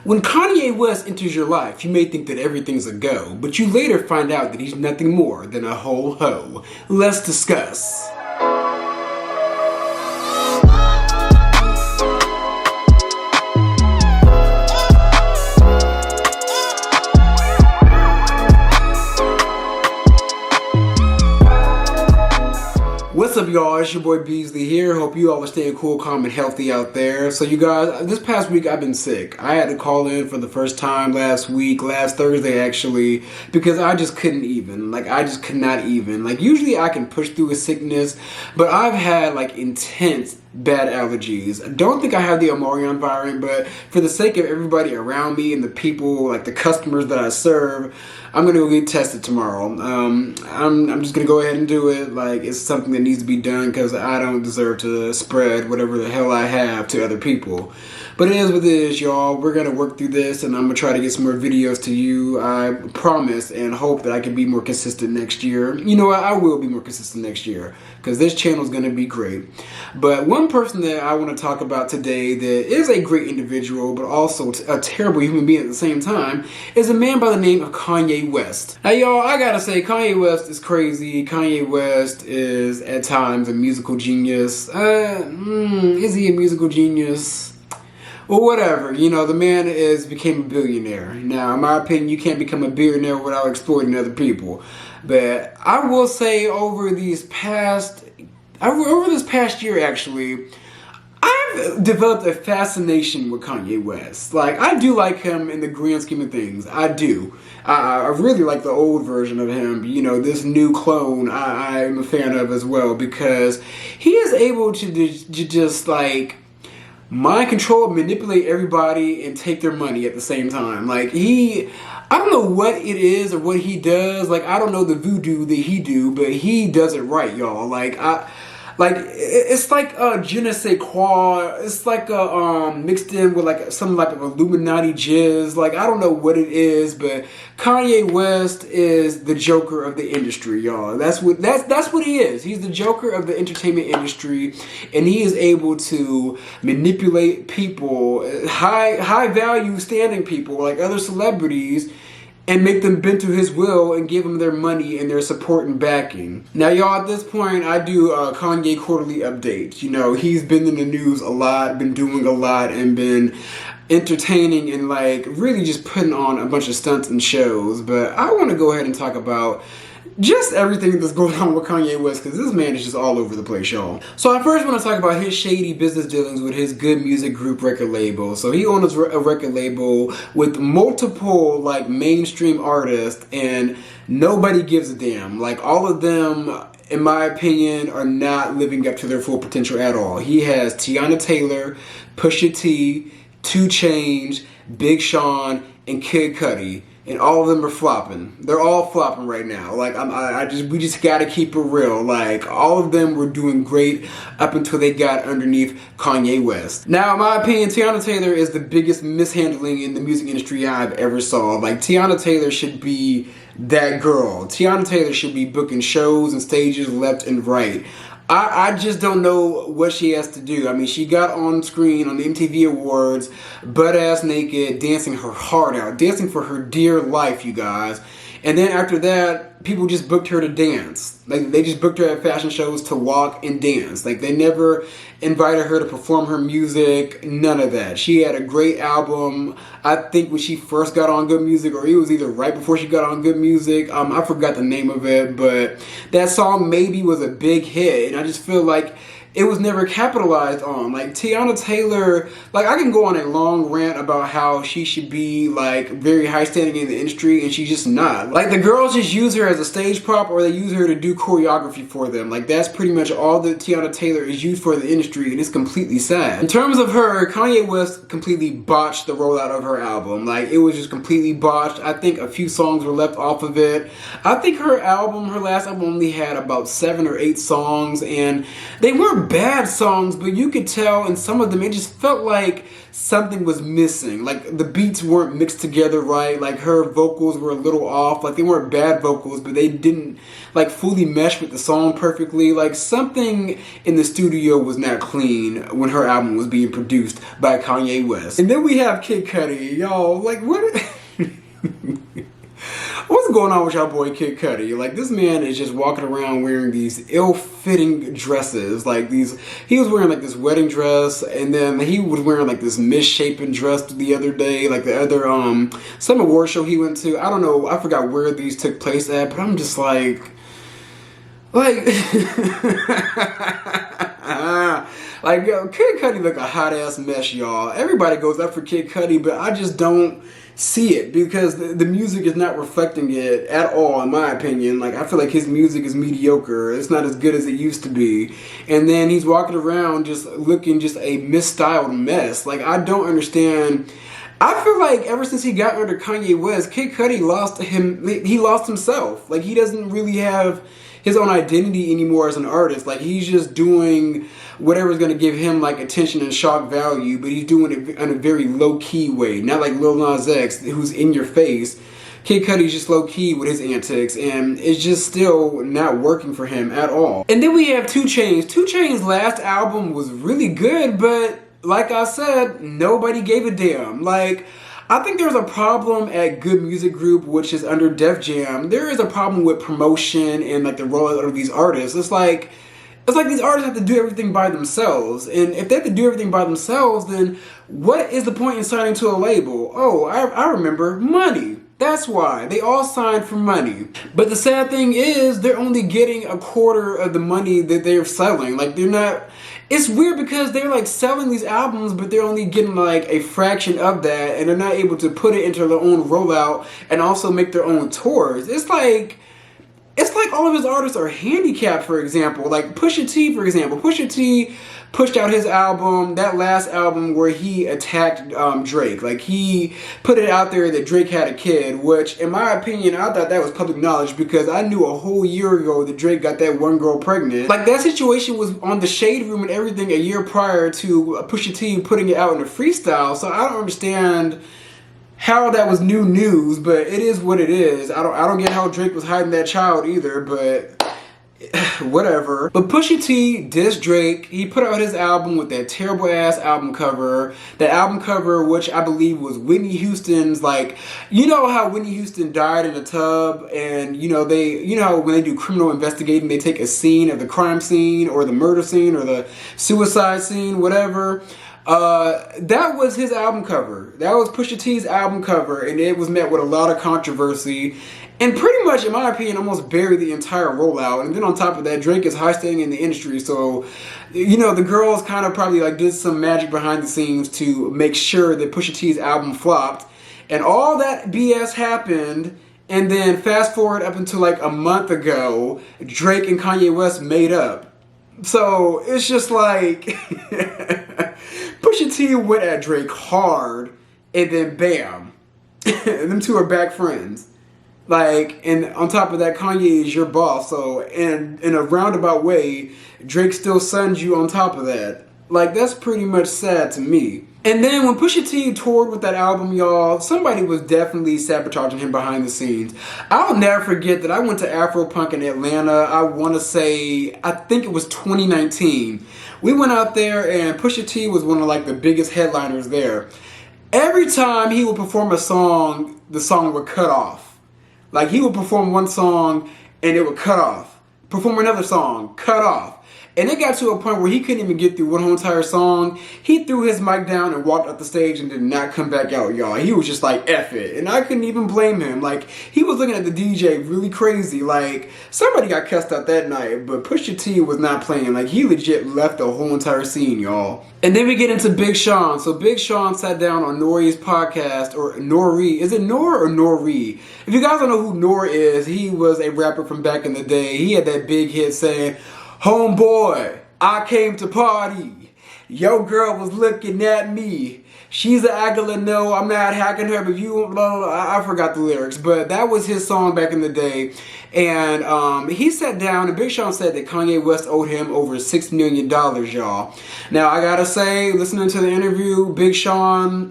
When Kanye West enters your life, you may think that everything's a go, but you later find out that he's nothing more than a whole hoe. Let's discuss. What's up, y'all? It's your boy Beasley here. Hope you all are staying cool, calm, and healthy out there. So you guys, this past week I've been sick. I had to call in for the first time last Thursday actually, because I just couldn't even. I just could not even. Usually I can push through a sickness, but I've had intense bad allergies. I don't think I have the Omarion variant, but for the sake of everybody around me and the people, the customers that I serve, I'm going to go get tested tomorrow. I'm just going to go ahead and do it. It's something that needs to be done because I don't deserve to spread whatever the hell I have to other people. But it is what it is, y'all. We're going to work through this, and I'm going to try to get some more videos to you. I promise and hope that I can be more consistent next year. You know what? I will be more consistent next year because this channel is going to be great. But one person that I want to talk about today that is a great individual, but also a terrible human being at the same time, is a man by the name of Kanye West. Now, y'all, I got to say, Kanye West is crazy. Kanye West is, at times, a musical genius. Is he a musical genius? Well, whatever. The man became a billionaire. Now, in my opinion, you can't become a billionaire without exploiting other people. But I will say over this past year, actually, I've developed a fascination with Kanye West. I do like him in the grand scheme of things. I do. I really like the old version of him. This new clone I'm a fan of as well, because he is able to just mind control, manipulate everybody, and take their money at the same time. I don't know what it is or what he does. I don't know the voodoo that he do, but he does it right, y'all. It's like je ne sais quoi. It's mixed in with some type of Illuminati jizz. I don't know what it is, but Kanye West is the Joker of the industry, y'all. That's what he is. He's the Joker of the entertainment industry, and he is able to manipulate people, high value standing people like other celebrities, and make them bend to his will and give them their money and their support and backing. Now, y'all, at this point, I do Kanye quarterly updates. He's been in the news a lot, been doing a lot, and been entertaining and really just putting on a bunch of stunts and shows. But I want to go ahead and talk about just everything that's going on with Kanye West, because this man is just all over the place, y'all. So I first want to talk about his shady business dealings with his Good Music Group record label. So he owns a record label with multiple mainstream artists, and nobody gives a damn. All of them, in my opinion, are not living up to their full potential at all. He has Teyana Taylor, Pusha T, 2 Chainz, Big Sean, and Kid Cudi. And all of them are flopping. They're all flopping right now. We just gotta keep it real. All of them were doing great up until they got underneath Kanye West. Now, in my opinion, Teyana Taylor is the biggest mishandling in the music industry I've ever saw. Teyana Taylor should be that girl. Teyana Taylor should be booking shows and stages left and right. I just don't know what she has to do. She got on screen on the MTV Awards, butt-ass naked, dancing her heart out, dancing for her dear life, you guys. And then after that, people just booked her to dance. They just booked her at fashion shows to walk and dance. They never invited her to perform her music, none of that. She had a great album, I think when she first got on Good Music, or it was either right before she got on Good Music. I forgot the name of it, but that song maybe was a big hit, and I just feel like it was never capitalized on. Teyana Taylor, I can go on a long rant about how she should be, very high standing in the industry, and she's just not. The girls just use her as a stage prop, or they use her to do choreography for them. That's pretty much all that Teyana Taylor is used for in the industry, and it's completely sad. In terms of her, Kanye West completely botched the rollout of her album. It was just completely botched. I think a few songs were left off of it. I think her last album only had about 7 or 8 songs, and they weren't weren't bad songs, but you could tell in some of them it just felt like something was missing. Like the beats weren't mixed together right. Like her vocals were a little off. Like they weren't bad vocals, but they didn't like fully mesh with the song perfectly. Like something in the studio was not clean when her album was being produced by Kanye West. And then we have Kid Cudi, y'all. Like what? What's going on with y'all boy Kid Cudi? Like this man is just walking around wearing these ill-fitting dresses. Like he was wearing like this wedding dress, and then he was wearing like this misshapen dress the other day. Like the other some award show he went to. I don't know. I forgot where these took place at, but I'm just like yo, Kid Cudi look a hot ass mess, y'all. Everybody goes up for Kid Cudi, but I just don't see it because the music is not reflecting it at all, in my opinion. Like I feel like his music is mediocre. It's not as good as it used to be. And then he's walking around just looking just a misstyled mess. Like I don't understand. I feel like ever since he got under Kanye West, Kid Cudi lost him. He lost himself. Like he doesn't really have his own identity anymore as an artist. Like he's just doing whatever's gonna give him like attention and shock value, but he's doing it in a very low key way. Not like Lil Nas X, who's in your face. Kid Cudi's just low key with his antics, and it's just still not working for him at all. And then we have 2 Chainz. 2 Chainz' last album was really good, but like I said, nobody gave a damn. Like, I think there's a problem at Good Music Group, which is under Def Jam. There is a problem with promotion and like the rollout of these artists. It's like these artists have to do everything by themselves. And if they have to do everything by themselves, then what is the point in signing to a label? Oh, I remember, money. That's why. They all signed for money. But the sad thing is, they're only getting a quarter of the money that they're selling. Like, they're not... It's weird because they're like selling these albums, but they're only getting like a fraction of that, and they're not able to put it into their own rollout and also make their own tours. It's like all of his artists are handicapped, for example. Like Pusha T, for example. Pusha T pushed out his album, that last album where he attacked Drake. Like he put it out there that Drake had a kid, which in my opinion, I thought that was public knowledge because I knew a whole year ago that Drake got that one girl pregnant. Like that situation was on the Shade Room and everything a year prior to Pusha T putting it out in a freestyle. So I don't understand how that was new news, but it is what it is. I don't get how Drake was hiding that child either, but whatever. But Pusha T dissed Drake. He put out his album with that terrible ass album cover. That album cover, which I believe was Whitney Houston's, like, you know how Whitney Houston died in a tub, and you know when they do criminal investigating, they take a scene of the crime scene or the murder scene or the suicide scene, whatever. That was his album cover. That was Pusha T's album cover, and it was met with a lot of controversy. And pretty much, in my opinion, almost buried the entire rollout. And then on top of that, Drake is high standing in the industry. So, you know, the girls kind of probably like did some magic behind the scenes to make sure that Pusha T's album flopped. And all that BS happened. And then fast forward up until like a month ago, Drake and Kanye West made up. So it's just like Pusha T went at Drake hard, and then bam, them two are back friends. Like, and on top of that, Kanye is your boss. So, in a roundabout way, Drake still sons you on top of that. Like, that's pretty much sad to me. And then when Pusha T toured with that album, y'all, somebody was definitely sabotaging him behind the scenes. I'll never forget that I went to Afropunk in Atlanta. I think it was 2019. We went out there and Pusha T was one of like the biggest headliners there. Every time he would perform a song, the song would cut off. Like, he would perform one song and it would cut off. Perform another song, cut off. And it got to a point where he couldn't even get through one whole entire song. He threw his mic down and walked up the stage and did not come back out, y'all. He was just like, F it. And I couldn't even blame him. Like, he was looking at the DJ really crazy. Like, somebody got cussed out that night, but Pusha T was not playing. Like, he legit left the whole entire scene, y'all. And then we get into Big Sean. So Big Sean sat down on Nori's podcast, or Nori. Is it Nor or Nori? If you guys don't know who Nor is, he was a rapper from back in the day. He had that big hit saying, "Homeboy, I came to party. Your girl was looking at me. she's an Aguila, no, I'm not hacking her, but you, blah, blah, blah. I forgot the lyrics, but that was his song back in the day. And he sat down, and Big Sean said that Kanye West owed him over $6 million, y'all. Now, I gotta say, listening to the interview, Big Sean,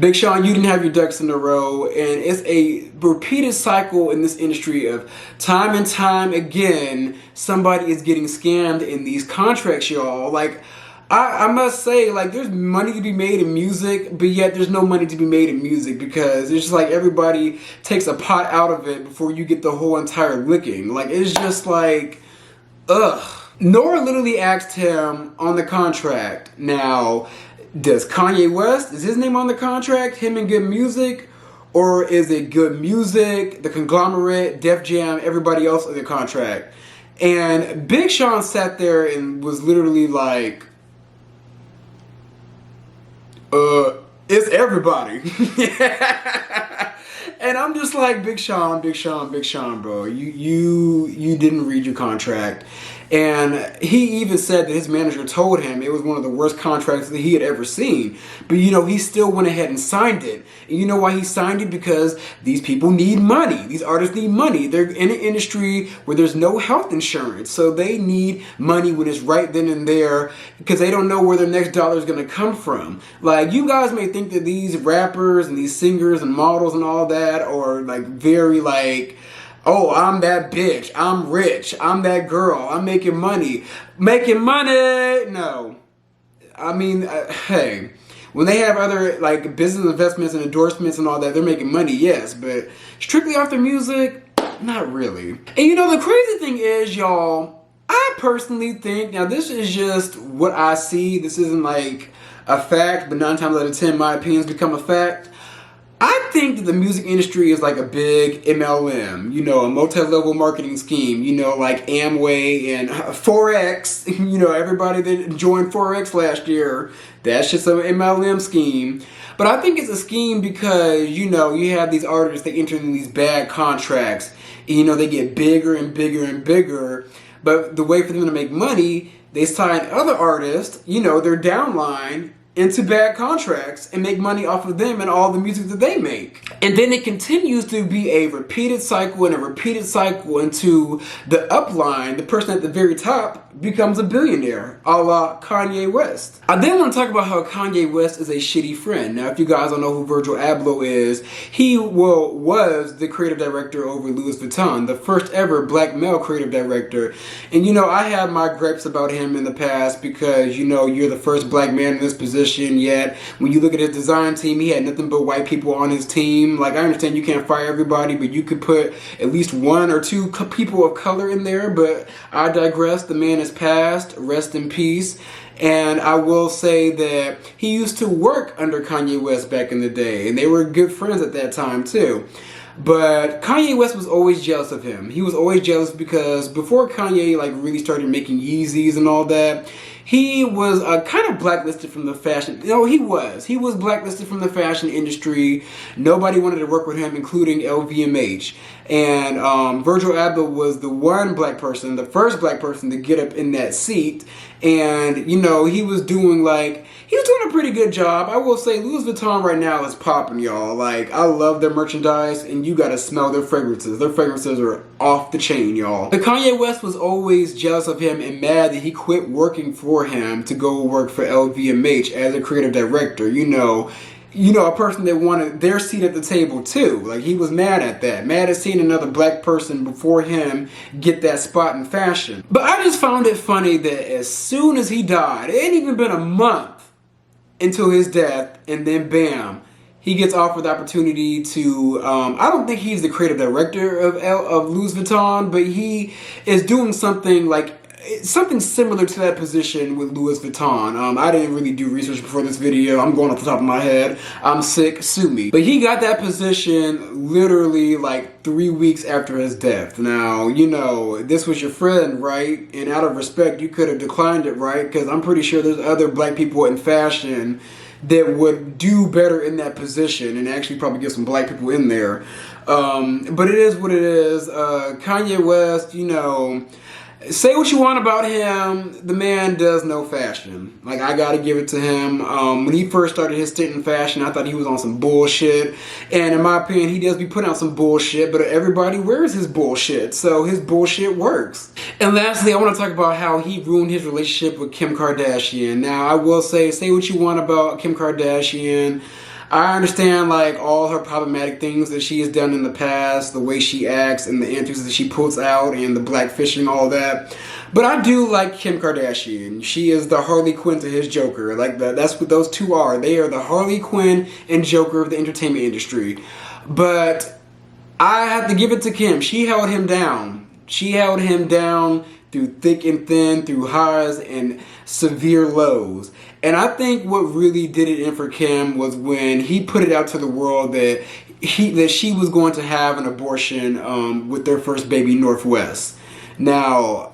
Big Sean, you didn't have your ducks in a row, and it's a repeated cycle in this industry of time and time again, somebody is getting scammed in these contracts, y'all. Like, I must say, like, there's money to be made in music, but yet there's no money to be made in music because it's just like everybody takes a pot out of it before you get the whole entire licking. Like, it's just like, ugh. Nora literally asked him on the contract, now, does Kanye West, is his name on the contract, him and Good Music? Or is it Good Music, the conglomerate, Def Jam, everybody else on the contract? And Big Sean sat there and was literally like, it's everybody. And I'm just like, Big Sean, bro. You didn't read your contract. And he even said that his manager told him it was one of the worst contracts that he had ever seen. But, you know, he still went ahead and signed it. And you know why he signed it? Because these people need money. These artists need money. They're in an industry where there's no health insurance. So they need money when it's right then and there because they don't know where their next dollar is going to come from. Like, you guys may think that these rappers and these singers and models and all that are, like, very, like, oh, I'm that bitch, I'm rich, I'm that girl, I'm making money. Making money! No. I mean, hey, when they have other, like, business investments and endorsements and all that, they're making money, yes, but strictly off their music, not really. And you know, the crazy thing is, y'all, I personally think, now this is just what I see, this isn't like a fact, but 9 times out of 10, my opinions become a fact. I think that the music industry is like a big MLM, you know, a multi-level marketing scheme, you know, like Amway and Forex, you know, everybody that joined Forex last year, that's just an MLM scheme. But I think it's a scheme because, you know, you have these artists that enter in these bad contracts, and, you know, they get bigger and bigger and bigger, but the way for them to make money, they sign other artists, you know, their downline, into bad contracts and make money off of them and all the music that they make. And then it continues to be a repeated cycle and a repeated cycle until the upline, the person at the very top, becomes a billionaire, a la Kanye West. I then want to talk about how Kanye West is a shitty friend. Now, if you guys don't know who Virgil Abloh is, he was the creative director over Louis Vuitton, the first ever black male creative director. And you know, I had my gripes about him in the past because, you know, you're the first black man in this position, yet when you look at his design team, he had nothing but white people on his team. Like, I understand you can't fire everybody, but you could put at least 1 or 2 people of color in there, but I digress. The man is passed, rest in peace. And I will say that he used to work under Kanye West back in the day, and they were good friends at that time too. But Kanye West was always jealous of him. He was always jealous because before Kanye like really started making Yeezys and all that, he was kind of blacklisted from the fashion. No, he was blacklisted from the fashion industry. Nobody wanted to work with him, including LVMH. And Virgil Abloh was the one black person, the first black person to get up in that seat. And, you know, he was doing a pretty good job. I will say Louis Vuitton right now is popping, y'all. Like, I love their merchandise, and you gotta smell their fragrances. Their fragrances are off the chain, y'all. But Kanye West was always jealous of him and mad that he quit working for him to go work for LVMH as a creative director. You know, a person that wanted their seat at the table too. Like, he was mad at that. Mad at seeing another black person before him get that spot in fashion. But I just found it funny that as soon as he died, it ain't even been a month until his death, and then bam, he gets offered the opportunity to, I don't think he's the creative director of Louis Vuitton, but he is doing something similar to that position with Louis Vuitton. I didn't really do research before this video. I'm going off the top of my head. I'm sick, sue me. But he got that position literally like 3 weeks after his death. Now, you know, this was your friend, right? And out of respect, you could have declined it, right? Because I'm pretty sure there's other black people in fashion that would do better in that position and actually probably get some black people in there. But it is what it is. Kanye West, you know, Say what you want about him, the man does know fashion. Like, I gotta give it to him. When he first started his stint in fashion, I thought he was on some bullshit. And in my opinion, he does be putting out some bullshit, but everybody wears his bullshit, so his bullshit works. And lastly, I want to talk about how he ruined his relationship with Kim Kardashian. Now, I will say what you want about Kim Kardashian. I understand, like, all her problematic things that she has done in the past, the way she acts and the antics that she puts out and the blackfishing, all that. But I do like Kim Kardashian. She is the Harley Quinn to his Joker. Like, that's what those two are. They are the Harley Quinn and Joker of the entertainment industry. But I have to give it to Kim. She held him down. She held him down through thick and thin, through highs and severe lows. And I think what really did it in for Kim was when he put it out to the world that she was going to have an abortion with their first baby, Northwest. Now,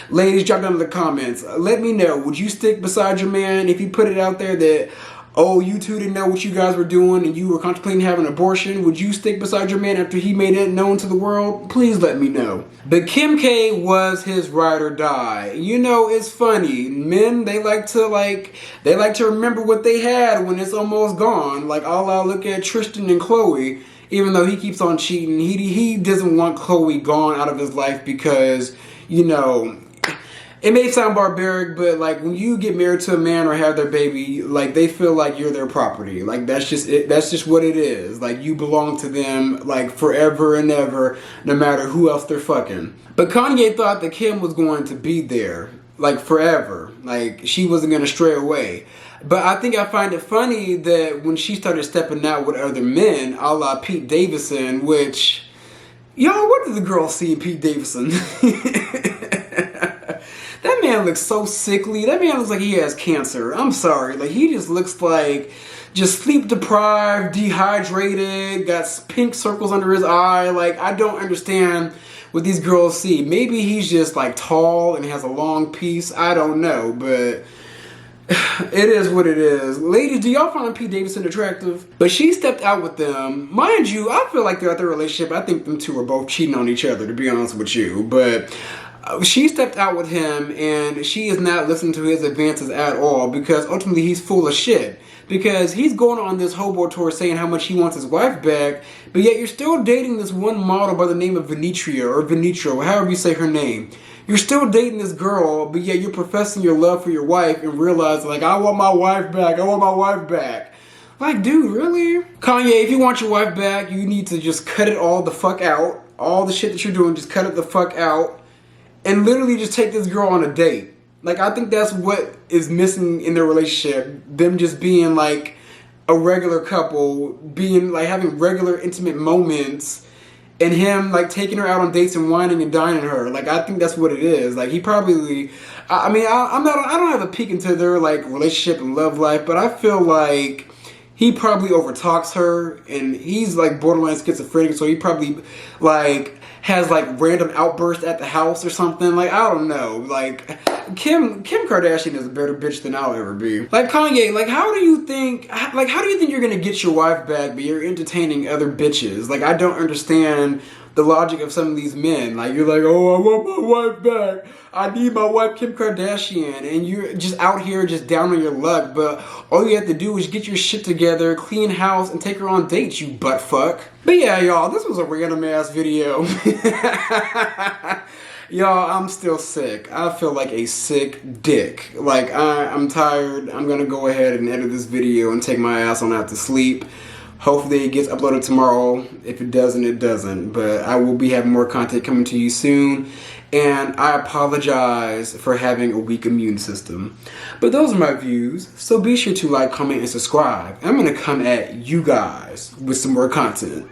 ladies, drop down in the comments. Let me know, would you stick beside your man if he put it out there that, oh, you two didn't know what you guys were doing and you were contemplating having an abortion? Would you stick beside your man after he made it known to the world? Please let me know. But Kim K was his ride or die. You know, it's funny. Men, they like to remember what they had when it's almost gone. Like, I'll look at Tristan and Chloe. Even though he keeps on cheating, he doesn't want Chloe gone out of his life because, you know, it may sound barbaric, but like when you get married to a man or have their baby, like they feel like you're their property. Like that's just it. That's just what it is. Like you belong to them like forever and ever, no matter who else they're fucking. But Kanye thought that Kim was going to be there like forever. Like she wasn't going to stray away. But I think I find it funny that when she started stepping out with other men, a la Pete Davidson, which, y'all, what did the girl see in Pete Davidson? That man looks so sickly. That man looks like he has cancer. I'm sorry. Like, he just looks like just sleep deprived, dehydrated, got pink circles under his eye. Like, I don't understand what these girls see. Maybe he's just like tall and has a long piece. I don't know, but it is what it is. Ladies, do y'all find Pete Davidson attractive? But she stepped out with them. Mind you, I feel like throughout their relationship, I think them two are both cheating on each other, to be honest with you. But she stepped out with him, and she is not listening to his advances at all because ultimately he's full of shit. Because he's going on this hobo tour saying how much he wants his wife back, but yet you're still dating this one model by the name of Venetria, or Venetro, however you say her name. You're still dating this girl, but yet you're professing your love for your wife and realize, like, I want my wife back, I want my wife back. Like, dude, really? Kanye, if you want your wife back, you need to just cut it all the fuck out. All the shit that you're doing, just cut it the fuck out. And literally just take this girl on a date. Like, I think that's what is missing in their relationship. Them just being, like, a regular couple. Being, like, having regular intimate moments. And him, like, taking her out on dates and whining and dining her. Like, I think that's what it is. Like, he probably... I don't have a peek into their, like, relationship and love life. But I feel like he probably overtalks her. And he's, like, borderline schizophrenic. So he probably, like, has, like, random outbursts at the house or something. Like, I don't know. Like, Kim Kardashian is a better bitch than I'll ever be. Like, Kanye, like, how do you think you're gonna get your wife back, but you're entertaining other bitches? Like, I don't understand the logic of some of these men. Like, you're like, oh, I want my wife back. I need my wife, Kim Kardashian. And you're just out here just down on your luck. But all you have to do is get your shit together, clean house, and take her on dates, you butt fuck. But yeah, y'all, this was a random ass video. Y'all, I'm still sick. I feel like a sick dick. Like, I'm tired. I'm gonna go ahead and edit this video and take my ass on out to sleep. Hopefully it gets uploaded tomorrow. If it doesn't, it doesn't. But I will be having more content coming to you soon. And I apologize for having a weak immune system. But those are my views. So be sure to like, comment, and subscribe. I'm gonna come at you guys with some more content.